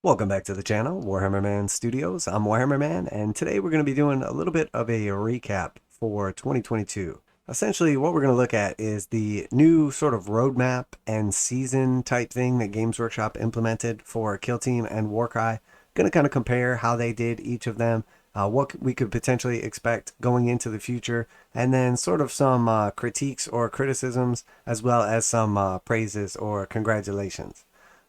Welcome back to the channel, Warhammer Man Studios. I'm Warhammer Man, and today we're going to be doing a little bit of a recap for 2022. Essentially, what we're going to look at is the new sort of roadmap and season type thing that Games Workshop implemented for Kill Team and Warcry. Going to kind of compare how they did each of them, what we could potentially expect going into the future, and then sort of some critiques or criticisms, as well as some praises or congratulations.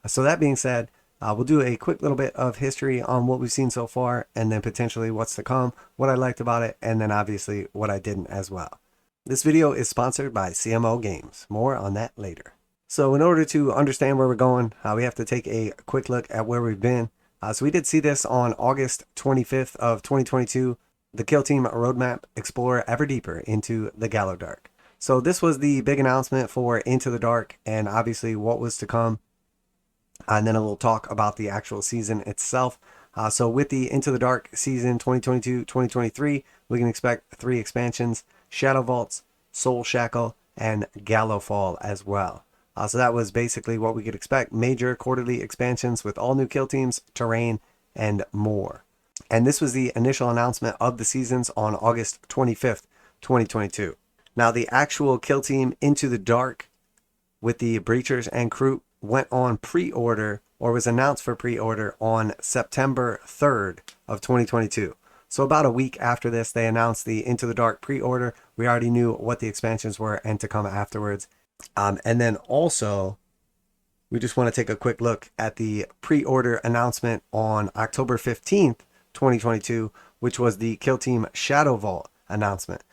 So that being said, we'll do a quick little bit of history on what we've seen so far, and then potentially what's to come, what I liked about it, and then obviously what I didn't as well. This video is sponsored by CMO Games. More on that later. So in order to understand where we're going, we have to take a quick look at where we've been. So we did see this on August 25th of 2022, the Kill Team roadmap explore ever deeper into the Gallowdark. So this was the big announcement for Into the Dark and obviously what was to come. And then a little talk about the actual season itself. So with the Into the Dark season 2022-2023, we can expect 3 expansions: Shadow Vaults, Soul Shackle, and Gallowfall as well. So that was basically what we could expect: major quarterly expansions with all new kill teams, terrain, and more. And this was the initial announcement of the seasons on August 25th, 2022. Now the actual kill team Into the Dark with the Breachers and Crew went on pre-order, or was announced for pre-order, on September 3rd of 2022. So about a week after this, they announced the Into the Dark pre-order. We already knew what the expansions were and to come afterwards. And then also, we just want to take a quick look at the pre-order announcement on October 15th, 2022, which was the Kill Team Shadow Vault announcement.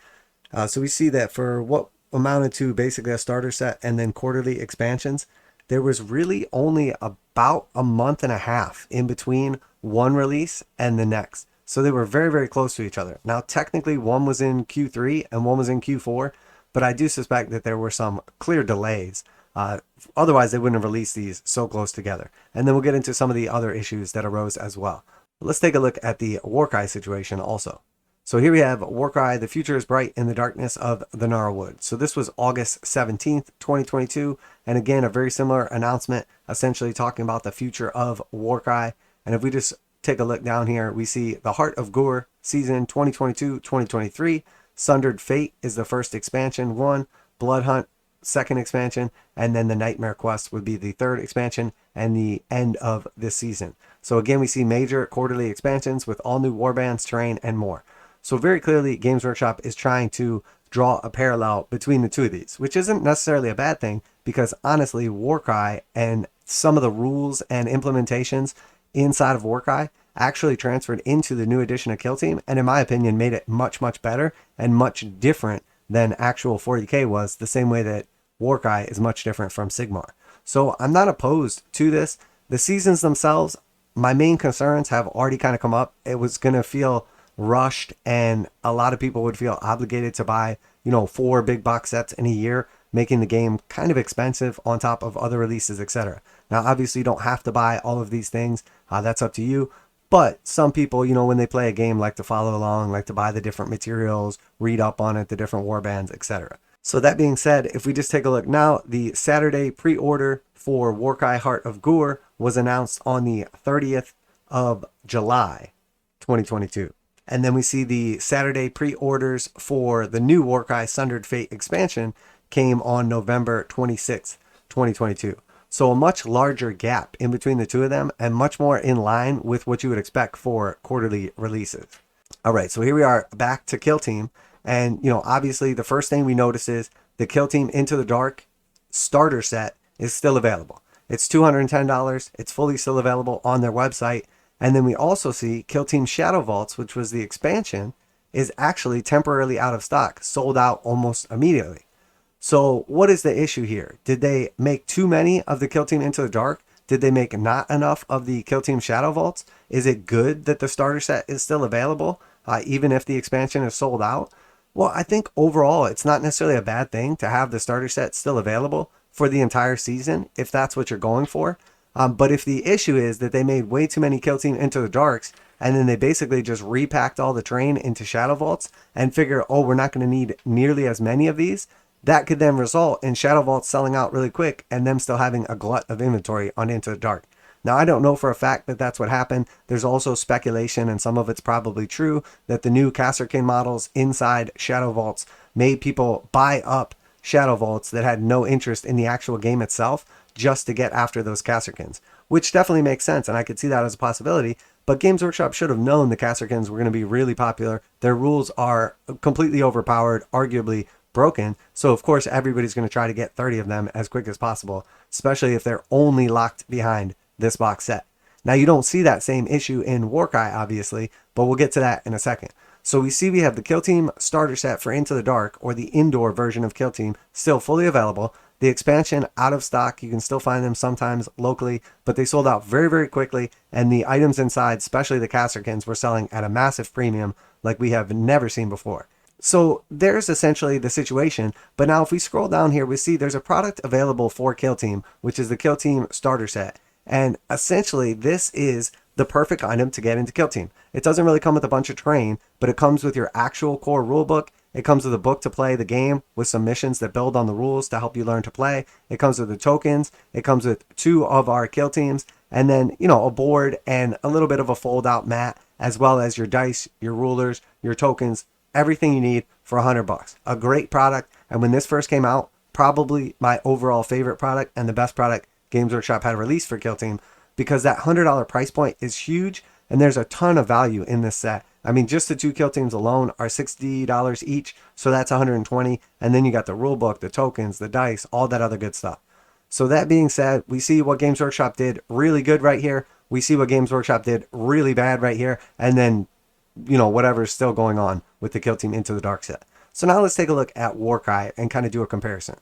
So we see that for what amounted to basically a starter set and then quarterly expansions, there was really only about a month and a half in between one release and the next. So they were very, very close to each other. Now, technically, one was in Q3 and one was in Q4, but I do suspect that there were some clear delays. Otherwise, they wouldn't have released these so close together. And then we'll get into some of the other issues that arose as well. Let's take a look at the Warcry situation also. So here we have Warcry, the future is bright in the darkness of the Gnarlwood. So this was August 17th, 2022. And again, a very similar announcement, essentially talking about the future of Warcry. And if we just take a look down here, we see the Heart of Gur season 2022-2023. Sundered Fate is the first expansion, 1. Blood Hunt, second expansion. And then the Nightmare Quest would be the third expansion and the end of this season. So again, we see major quarterly expansions with all new warbands, terrain, and more. So very clearly, Games Workshop is trying to draw a parallel between the two of these, which isn't necessarily a bad thing, because honestly, Warcry and some of the rules and implementations inside of Warcry actually transferred into the new edition of Kill Team, and in my opinion, made it much, much better and much different than actual 40k was, the same way that Warcry is much different from Sigmar. So I'm not opposed to this. The seasons themselves, my main concerns have already kind of come up. It was going to feel rushed, and a lot of people would feel obligated to buy 4 big box sets in a year, making the game kind of expensive on top of other releases, etc. Now obviously you don't have to buy all of these things, that's up to you, but some people, when they play a game, like to follow along, like to buy the different materials, read up on it, the different warbands, etc. So that being said, if we just take a look now, the Saturday pre-order for Warcry Heart of Gur was announced on the 30th of July 2022. And then we see the Saturday pre-orders for the new Warcry Sundered Fate expansion came on November 26th, 2022. So a much larger gap in between the two of them, and much more in line with what you would expect for quarterly releases. All right, so here we are back to Kill Team. And, obviously the first thing we notice is the Kill Team Into the Dark starter set is still available. It's $210. It's fully still available on their website. And then we also see Kill Team Shadow Vaults, which was the expansion, is actually temporarily out of stock, sold out almost immediately. So what is the issue here? Did they make too many of the Kill Team Into the Dark? Did they make not enough of the Kill Team Shadow Vaults? Is it good that the starter set is still available, even if the expansion is sold out? Well, I think overall it's not necessarily a bad thing to have the starter set still available for the entire season, if that's what you're going for. But if the issue is that they made way too many Kill Team Into the Darks, and then they basically just repacked all the terrain into Shadow Vaults and figure, oh, we're not going to need nearly as many of these, that could then result in Shadow Vaults selling out really quick and them still having a glut of inventory on Into the Dark. Now, I don't know for a fact that that's what happened. There's also speculation, and some of it's probably true, that the new Kasrkin models inside Shadow Vaults made people buy up Shadow Vaults that had no interest in the actual game itself just to get after those Kasrkins, which definitely makes sense, and I could see that as a possibility. But Games Workshop should have known the Kasrkins were going to be really popular. Their rules are completely overpowered, arguably broken, so of course everybody's going to try to get 30 of them as quick as possible, especially if they're only locked behind this box set. Now, you don't see that same issue in Warcry, obviously, but we'll get to that in a second. So we see we have the Kill Team starter set for Into the Dark, or the indoor version of Kill Team, still fully available. The expansion out of stock. You can still find them sometimes locally, but they sold out very, very quickly, and the items inside, especially the Kasrkins, were selling at a massive premium like we have never seen before. So there's essentially the situation. But now if we scroll down here, we see there's a product available for Kill Team, which is the Kill Team starter set. And essentially this is the perfect item to get into Kill Team. It doesn't really come with a bunch of terrain, but it comes with your actual core rulebook. It comes with a book to play the game with some missions that build on the rules to help you learn to play. It comes with the tokens. It comes with 2 of our Kill Teams, and then, you know, a board and a little bit of a fold out mat, as well as your dice, your rulers, your tokens, everything you need for $100. A great product. And when this first came out, probably my overall favorite product and the best product Games Workshop had released for Kill Team, because that $100 price point is huge, and there's a ton of value in this set. I mean, just the 2 Kill Teams alone are $60 each, so that's $120, and then you got the rulebook, the tokens, the dice, all that other good stuff. So that being said, we see what Games Workshop did really good right here. We see what Games Workshop did really bad right here, and then, you know, whatever's still going on with the Kill Team Into the Dark set. So now let's take a look at Warcry and kind of do a comparison.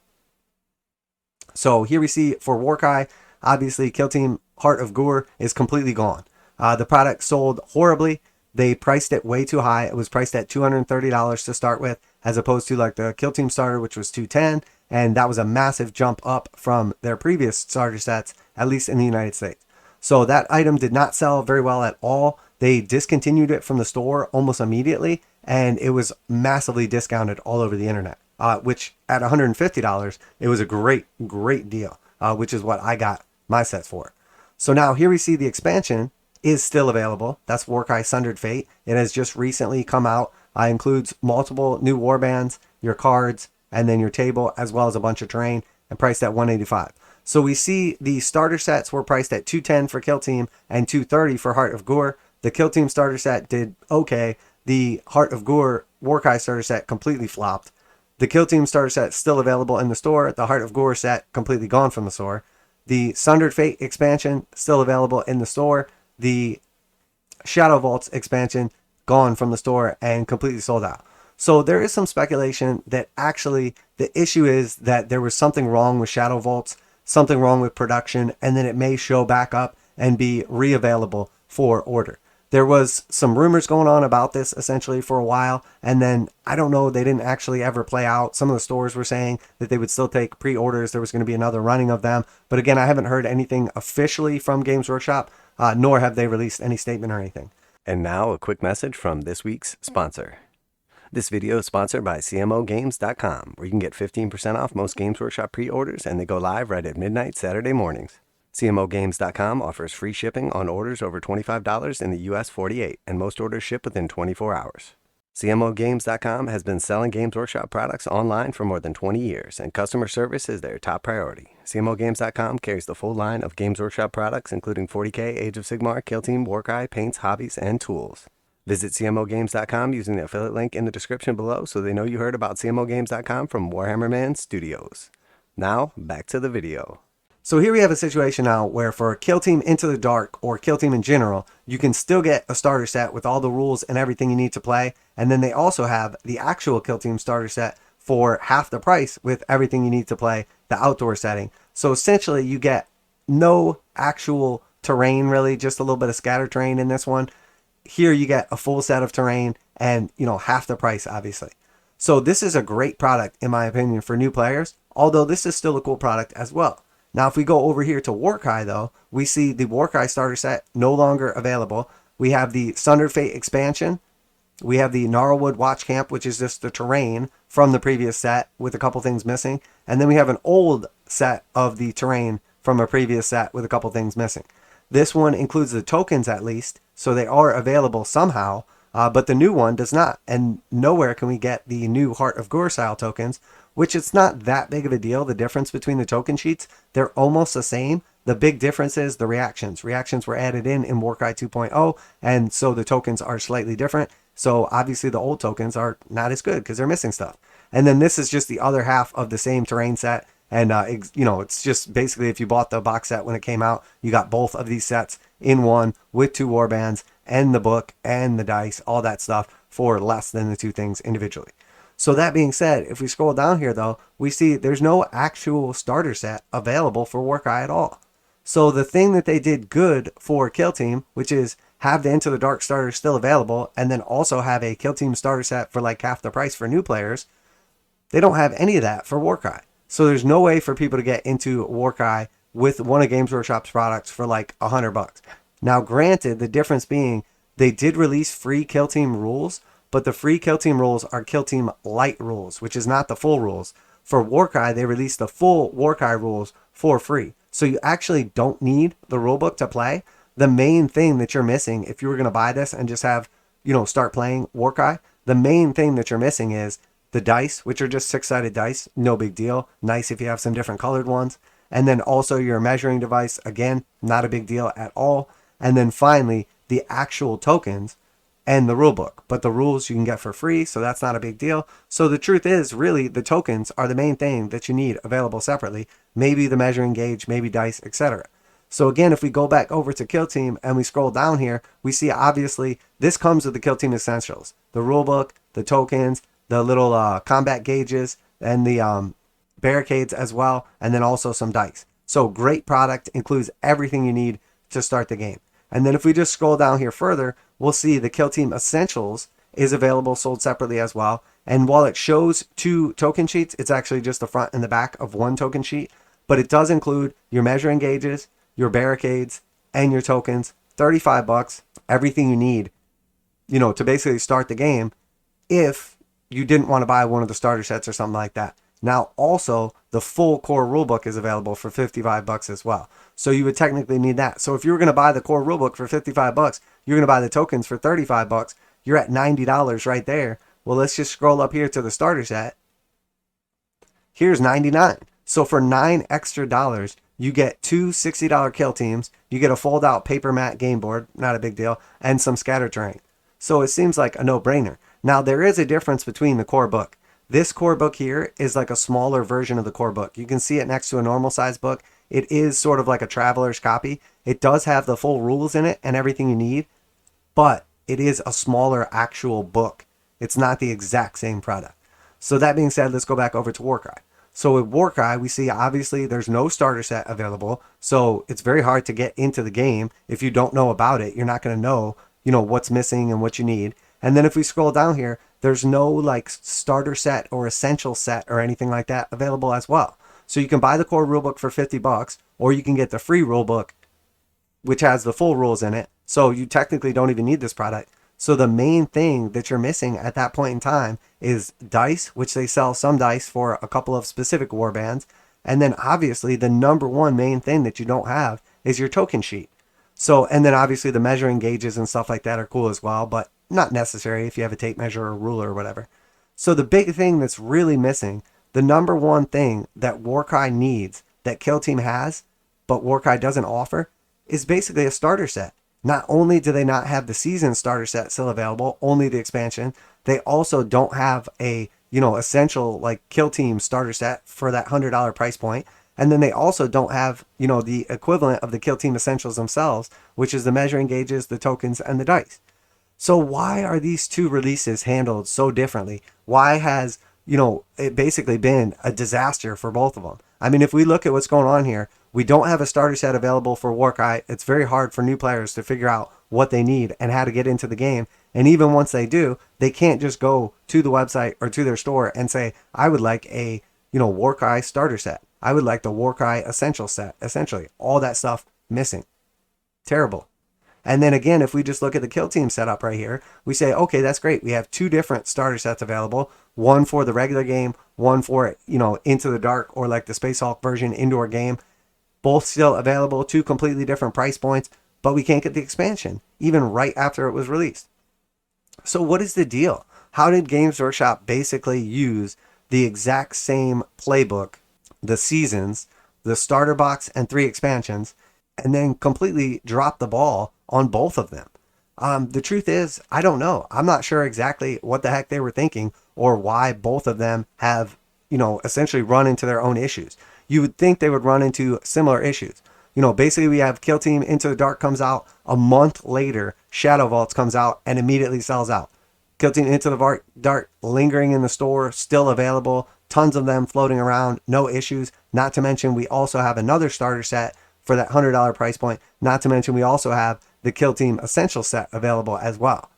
So here we see for Warcry, obviously Kill Team Heart of Gur is completely gone. The product sold horribly. They priced it way too high. It was priced at $230 to start with, as opposed to like the Kill Team starter, which was $210, and that was a massive jump up from their previous starter sets, at least in the United States. So that item did not sell very well at all. They discontinued it from the store almost immediately, and it was massively discounted all over the internet, which at $150, it was a great, great deal, which is what I got my sets for. So now here we see the expansion is still available. That's Warcry Sundered Fate. It has just recently come out. Includes multiple new warbands, your cards, and then your table, as well as a bunch of terrain, and priced at $185. So we see the starter sets were priced at $210 for Kill Team and $230 for Heart of Gur. The Kill Team starter set did okay. The Heart of Gur Warcry starter set completely flopped. The Kill Team starter set still available in the store. The Heart of Gur set completely gone from the store. The Sundered Fate expansion still available in the store. The Shadow Vaults expansion gone from the store and completely sold out. So there is some speculation that actually the issue is that there was something wrong with Shadow Vaults, something wrong with production, and then it may show back up and be re-available for order. There was some rumors going on about this essentially for a while, and then I don't know, they didn't actually ever play out. Some of the stores were saying that they would still take pre-orders. There was going to be another running of them. But again, I haven't heard anything officially from Games Workshop, nor have they released any statement or anything. And now a quick message from this week's sponsor. This video is sponsored by cmogames.com, where you can get 15% off most Games Workshop pre-orders, and they go live right at midnight Saturday mornings. cmogames.com offers free shipping on orders over $25 in the US 48, and most orders ship within 24 hours. cmogames.com has been selling Games Workshop products online for more than 20 years, and customer service is their top priority. cmogames.com carries the full line of Games Workshop products, including 40K, Age of Sigmar, Kill Team, Warcry, paints, hobbies, and tools. Visit cmogames.com using the affiliate link in the description below so they know you heard about cmogames.com from Warhammer Man Studios. Now, back to the video. So here we have a situation now where for Kill Team Into the Dark, or Kill Team in general, you can still get a starter set with all the rules and everything you need to play. And then they also have the actual Kill Team starter set for half the price with everything you need to play the outdoor setting. So essentially you get no actual terrain really, just a little bit of scatter terrain in this one. Here you get a full set of terrain and, you know, half the price obviously. So this is a great product in my opinion for new players, although this is still a cool product as well. Now if we go over here to Warcry though, we see the Warcry starter set no longer available. We have the Sundered Fate expansion. We have the Gnarlwood Watch Camp, which is just the terrain from the previous set with a couple things missing. And then we have an old set of the terrain from a previous set with a couple things missing. This one includes the tokens at least, so they are available somehow, but the new one does not. And nowhere can we get the new Heart of Gore style tokens, which it's not that big of a deal. The difference between the token sheets, they're almost the same. The big difference is the reactions. Reactions were added in Warcry 2.0, and so the tokens are slightly different. So obviously the old tokens are not as good because they're missing stuff. And then this is just the other half of the same terrain set. And, it's just basically if you bought the box set when it came out, you got both of these sets in one with 2 warbands and the book and the dice, all that stuff for less than the 2 things individually. So that being said, if we scroll down here, though, we see there's no actual starter set available for Warcry at all. So the thing that they did good for Kill Team, which is have the Into the Dark starter still available, and then also have a Kill Team starter set for like half the price for new players, they don't have any of that for Warcry. So there's no way for people to get into Warcry with one of Games Workshop's products for like $100. Now, granted, the difference being they did release free Kill Team rules, but the free Kill Team rules are Kill Team Light rules, which is not the full rules. For Warcry, they released the full Warcry rules for free. So you actually don't need the rulebook to play. The main thing that you're missing, if you were going to buy this and just have, start playing Warcry, the main thing that you're missing is the dice, which are just 6-sided dice, no big deal. Nice if you have some different colored ones. And then also your measuring device, again, not a big deal at all. And then finally, the actual tokens and the rulebook. But the rules you can get for free, so that's not a big deal. So the truth is, really, the tokens are the main thing that you need available separately. Maybe the measuring gauge, maybe dice, etc. So again, if we go back over to Kill Team and we scroll down here, we see obviously this comes with the Kill Team Essentials. The rulebook, the tokens, the little combat gauges, and the barricades as well, and then also some dice. So great product, includes everything you need to start the game. And then if we just scroll down here further, we'll see the Kill Team Essentials is available, sold separately as well. And while it shows 2 token sheets, it's actually just the front and the back of 1 token sheet. But it does include your measuring gauges, your barricades, and your tokens. $35, everything you need, to basically start the game if you didn't want to buy one of the starter sets or something like that. Now, also, the full core rulebook is available for $55 as well. So you would technically need that. So if you were going to buy the core rulebook for $55, you're going to buy the tokens for $35. You're at $90 right there. Well, let's just scroll up here to the starter set. Here's $99. So for $9 extra, you get 2 $60 kill teams. You get a fold-out paper mat game board, not a big deal, and some scatter terrain. So it seems like a no-brainer. Now, there is a difference between the core book. This core book here is like a smaller version of the core book. You can see it next to a normal size book. It is sort of like a traveler's copy. It does have the full rules in it and everything you need, but it is a smaller actual book. It's not the exact same product. So that being said, let's go back over to Warcry. So with Warcry, we see obviously there's no starter set available. So it's very hard to get into the game. If you don't know about it, you're not going to know, what's missing and what you need. And then if we scroll down here, there's no like starter set or essential set or anything like that available as well. So you can buy the core rulebook for $50, or you can get the free rulebook, which has the full rules in it. So you technically don't even need this product. So the main thing that you're missing at that point in time is dice, which they sell some dice for a couple of specific warbands. And then obviously the number one main thing that you don't have is your token sheet. So, and then obviously the measuring gauges and stuff like that are cool as well, but not necessary if you have a tape measure or ruler or whatever. So the big thing that's really missing, the number one thing that Warcry needs that Kill Team has, but Warcry doesn't offer, is basically a starter set. Not only do they not have the season starter set still available, only the expansion, they also don't have a, essential like Kill Team starter set for that $100 price point. And then they also don't have, the equivalent of the Kill Team Essentials themselves, which is the measuring gauges, the tokens, and the dice. So why are these 2 releases handled so differently? Why has, it basically been a disaster for both of them? I mean, if we look at what's going on here, we don't have a starter set available for Warcry. It's very hard for new players to figure out what they need and how to get into the game. And even once they do, they can't just go to the website or to their store and say, I would like a, Warcry starter set. I would like the Warcry essential set. Essentially, all that stuff missing. Terrible. And then again, if we just look at the Kill Team setup right here, we say, okay, that's great. We have 2 different starter sets available. One for the regular game, one for, Into the Dark or like the Space Hulk version indoor game. Both still available, two completely different price points, but we can't get the expansion, even right after it was released. So what is the deal? How did Games Workshop basically use the exact same playbook, the seasons, the starter box, and 3 expansions, and then completely drop the ball on both of them? The truth is, I don't know. I'm not sure exactly what the heck they were thinking or why both of them have, essentially run into their own issues. You would think they would run into similar issues. Basically we have Kill Team Into the Dark comes out. A month later, Shadow Vaults comes out and immediately sells out. Kill Team Into the Dark lingering in the store, still available. Tons of them floating around, no issues. Not to mention we also have another starter set for that $100 price point. Not to mention we also have the Kill Team Essential set available as well.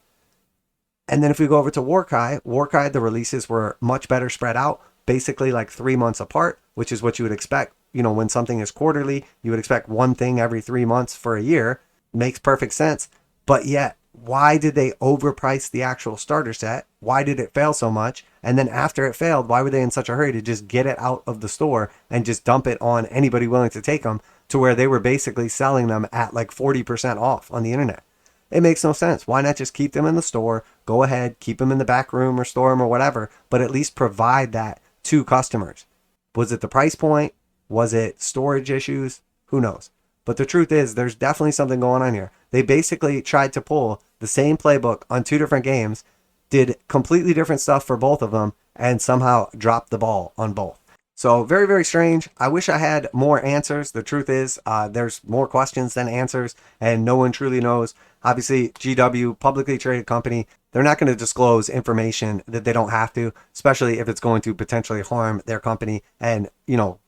And then if we go over to Warcry, the releases were much better spread out, basically like 3 months apart, which is what you would expect. When something is quarterly, you would expect one thing every 3 months for a year. Makes perfect sense. But yet, why did they overprice the actual starter set? Why did it fail so much? And then after it failed, why were they in such a hurry to just get it out of the store and just dump it on anybody willing to take them, to where they were basically selling them at like 40% off on the internet? It makes no sense. Why not just keep them in the store? Go ahead, keep them in the back room or store them or whatever, but at least provide that to customers. Was it the price point? Was it storage issues? Who knows? But the truth is, there's definitely something going on here. They basically tried to pull the same playbook on 2 different games, did completely different stuff for both of them, and somehow dropped the ball on both. So very, very strange. I wish I had more answers. The truth is, there's more questions than answers, and no one truly knows. Obviously, GW, publicly traded company, they're not going to disclose information that they don't have to, especially if it's going to potentially harm their company and,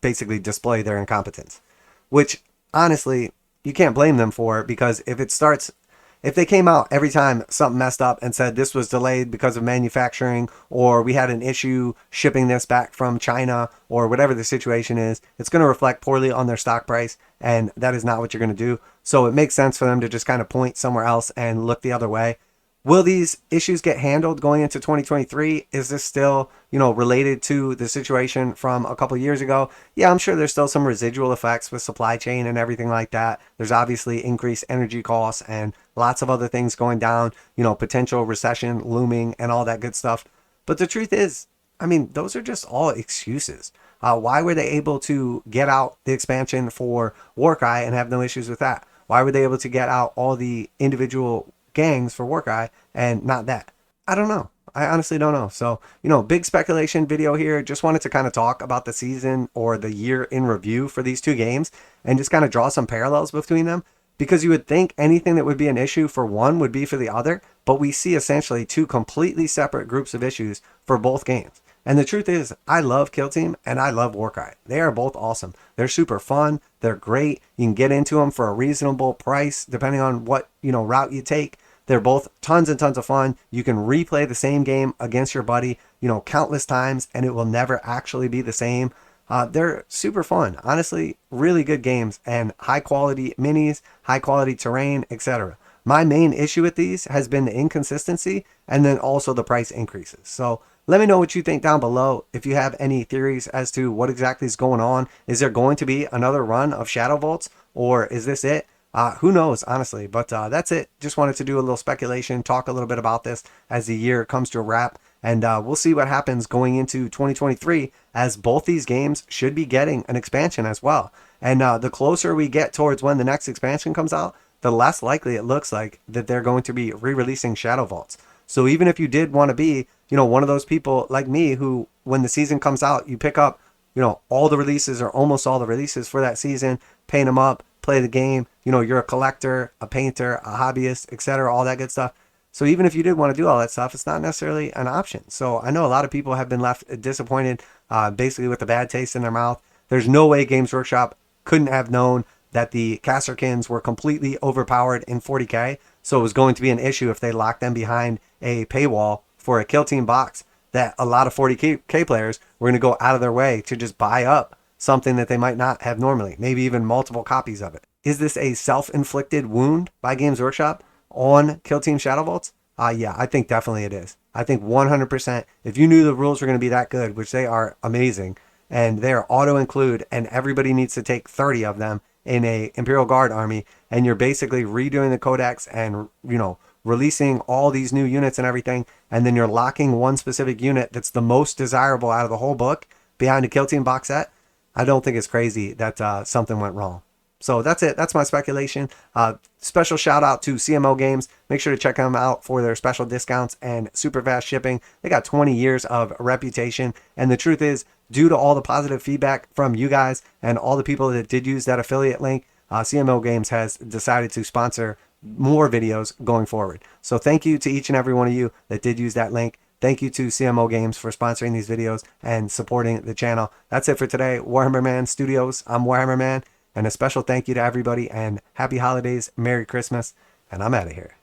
basically display their incompetence. Which, honestly, you can't blame them for, because if they came out every time something messed up and said this was delayed because of manufacturing, or we had an issue shipping this back from China, or whatever the situation is, it's going to reflect poorly on their stock price, and that is not what you're going to do. So it makes sense for them to just kind of point somewhere else and look the other way. Will these issues get handled going into 2023? Is this still, related to the situation from a couple years ago? Yeah, I'm sure there's still some residual effects with supply chain and everything like that. There's obviously increased energy costs and lots of other things going down, potential recession looming and all that good stuff. But the truth is, those are just all excuses. Why were they able to get out the expansion for Warcry and have no issues with that? Why were they able to get out all the individual gangs for Warcry and not that? I don't know. I honestly don't know. So, big speculation video here. Just wanted to kind of talk about the season or the year in review for these 2 games and just kind of draw some parallels between them, because you would think anything that would be an issue for one would be for the other, but we see essentially 2 completely separate groups of issues for both games. And the truth is, I love Kill Team and I love Warcry. They are both awesome. They're super fun. They're great. You can get into them for a reasonable price depending on what, route you take. They're both tons and tons of fun. You can replay the same game against your buddy, countless times, and it will never actually be the same. They're super fun. Honestly, really good games, and high quality minis, high quality terrain, etc. My main issue with these has been the inconsistency and then also the price increases. So let me know what you think down below. If you have any theories as to what exactly is going on. Is there going to be another run of Shadow Vaults, or is this it? Who knows, honestly. But that's it. Just wanted to do a little speculation, talk a little bit about this as the year comes to a wrap. And we'll see what happens going into 2023, as both these games should be getting an expansion as well. And the closer we get towards when the next expansion comes out, the less likely it looks like that they're going to be re-releasing Shadow Vaults. So even if you did want to be, one of those people like me who, when the season comes out, you pick up, all the releases or almost all the releases for that season, paint them up, play the game, you're a collector, a painter, a hobbyist, etc., all that good stuff. So even if you did want to do all that stuff, it's not necessarily an option. So I know a lot of people have been left disappointed, basically with a bad taste in their mouth. There's no way Games Workshop couldn't have known that the Casterkins were completely overpowered in 40k. So it was going to be an issue if they locked them behind a paywall for a Kill Team box, that a lot of 40k players were going to go out of their way to just buy up something that they might not have normally, maybe even multiple copies of it. Is this a self-inflicted wound by Games Workshop on Kill Team Shadow Vaults? Yeah, I think definitely it is. I think 100%, if you knew the rules were going to be that good, which they are amazing, and they're auto include, and everybody needs to take 30 of them in a Imperial Guard army, and you're basically redoing the codex and, you know, releasing all these new units and everything, and then you're locking one specific unit that's the most desirable out of the whole book behind a Kill Team box set. I don't think it's crazy that something went wrong. So that's it. That's my speculation. Special shout out to CMO Games. Make sure to check them out for their special discounts and super fast shipping. They got 20 years of reputation. And the truth is, due to all the positive feedback from you guys and all the people that did use that affiliate link, CMO Games has decided to sponsor more videos going forward. So thank you to each and every one of you that did use that link. Thank you to CMO Games for sponsoring these videos and supporting the channel. That's it for today. Warhammer Man Studios. I'm Warhammer Man. And a special thank you to everybody, and happy holidays, Merry Christmas, and I'm out of here.